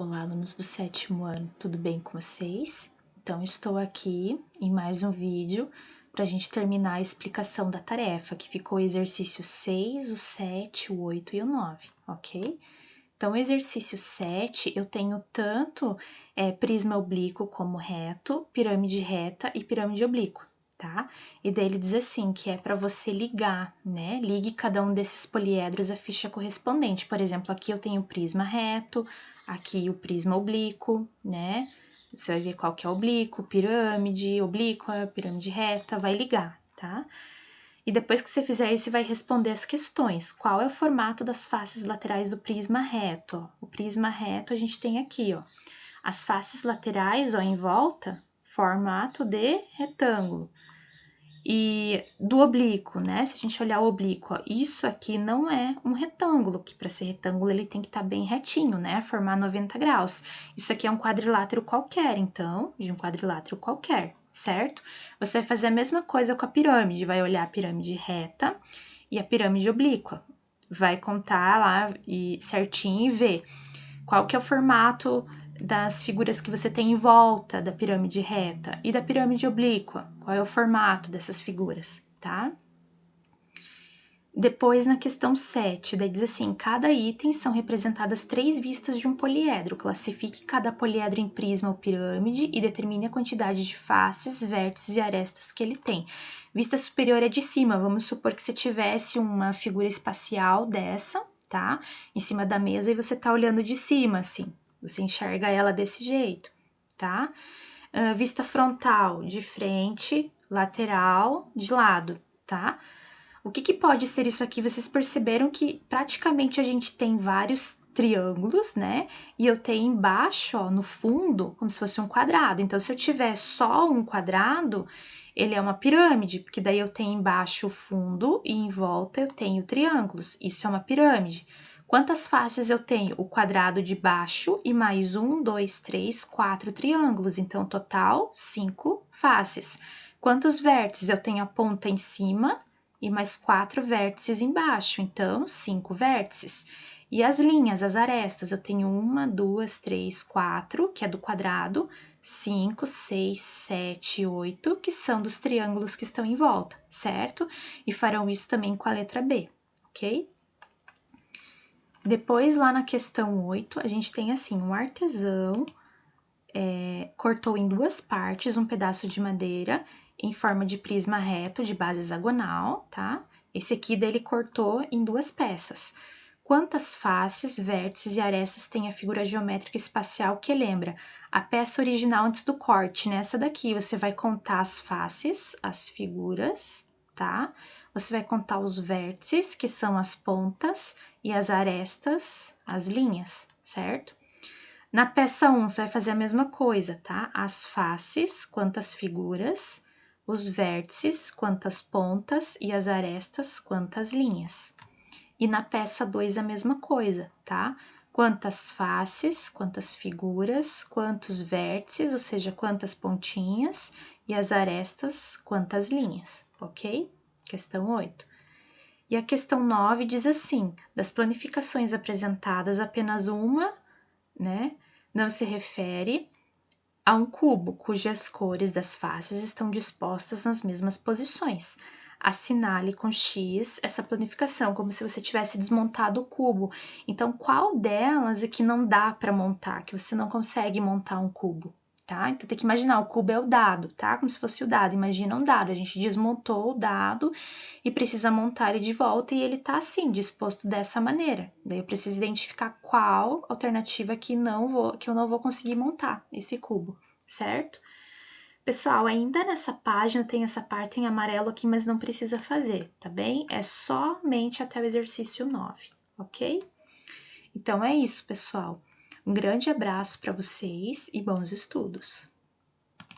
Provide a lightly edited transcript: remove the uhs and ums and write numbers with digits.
Olá, alunos do 7º ano, tudo bem com vocês? Então, estou aqui em mais um vídeo para a gente terminar a explicação da tarefa, que ficou o exercício 6, o 7, o 8 e o 9, ok? Então, o exercício 7, eu tenho tanto prisma oblíquo como reto, pirâmide reta e pirâmide oblíqua, tá? E daí ele diz assim, que é para você ligar, né? Ligue cada um desses poliedros à ficha correspondente. Por exemplo, aqui eu tenho o prisma reto, aqui o prisma oblíquo, né? Você vai ver qual que é oblíquo, pirâmide oblíqua, pirâmide reta, vai ligar, tá? E depois que você fizer isso, você vai responder as questões. Qual é o formato das faces laterais do prisma reto? Ó, o prisma reto a gente tem aqui, ó. As faces laterais, ó, em volta, formato de retângulo. E do oblíquo, né? Se a gente olhar o oblíquo, ó, isso aqui não é um retângulo, que para ser retângulo ele tem que estar bem retinho, né? Formar 90 graus. Isso aqui é um quadrilátero qualquer, então, de um quadrilátero qualquer, certo? Você vai fazer a mesma coisa com a pirâmide, vai olhar a pirâmide reta e a pirâmide oblíqua. Vai contar lá certinho e ver qual que é o formato das figuras que você tem em volta da pirâmide reta e da pirâmide oblíqua. Qual é o formato dessas figuras, tá? Depois, na questão 7, daí diz assim, cada item são representadas 3 vistas de um poliedro. Classifique cada poliedro em prisma ou pirâmide e determine a quantidade de faces, vértices e arestas que ele tem. Vista superior é de cima, vamos supor que você tivesse uma figura espacial dessa, tá? Em cima da mesa e você tá olhando de cima, assim. Você enxerga ela desse jeito, tá? Vista frontal, de frente, lateral, de lado, tá? O que pode ser isso aqui? Vocês perceberam que praticamente a gente tem vários triângulos, né? E eu tenho embaixo, ó, no fundo, como se fosse um quadrado. Então, se eu tiver só um quadrado, ele é uma pirâmide, porque daí eu tenho embaixo o fundo e em volta eu tenho triângulos. Isso é uma pirâmide. Quantas faces eu tenho? O quadrado de baixo e mais 1, 2, 3, 4 triângulos. Então, total, 5 faces. Quantos vértices? Eu tenho a ponta em cima e mais 4 vértices embaixo, então 5 vértices. E as linhas, as arestas, eu tenho 1, 2, 3, 4, que é do quadrado, 5, 6, 7, 8, que são dos triângulos que estão em volta, certo? E farão isso também com a letra B, ok? Depois, lá na questão 8, a gente tem assim, um artesão cortou em 2 partes um pedaço de madeira em forma de prisma reto de base hexagonal, tá? Esse aqui dele cortou em 2 peças. Quantas faces, vértices e arestas tem a figura geométrica espacial que lembra a peça original antes do corte? Nessa daqui, você vai contar as faces, as figuras, tá? Você vai contar os vértices, que são as pontas, e as arestas, as linhas, certo? Na peça 1, você vai fazer a mesma coisa, tá? As faces, quantas figuras, os vértices, quantas pontas e as arestas, quantas linhas. E na peça 2, a mesma coisa, tá? Quantas faces, quantas figuras, quantos vértices, ou seja, quantas pontinhas, e as arestas, quantas linhas, ok? Questão 8. E a questão 9 diz assim, das planificações apresentadas, apenas uma, né, não se refere a um cubo cujas cores das faces estão dispostas nas mesmas posições. Assinale com X essa planificação, como se você tivesse desmontado o cubo. Então, qual delas é que não dá para montar, que você não consegue montar um cubo, tá? Então, tem que imaginar, o cubo é o dado, tá? Como se fosse o dado, imagina um dado, a gente desmontou o dado e precisa montar ele de volta e ele tá assim, disposto dessa maneira. Daí eu preciso identificar qual alternativa que eu não vou conseguir montar esse cubo, certo? Pessoal, ainda nessa página tem essa parte em amarelo aqui, mas não precisa fazer, tá bem? É somente até o exercício 9, ok? Então é isso, pessoal. Um grande abraço para vocês e bons estudos!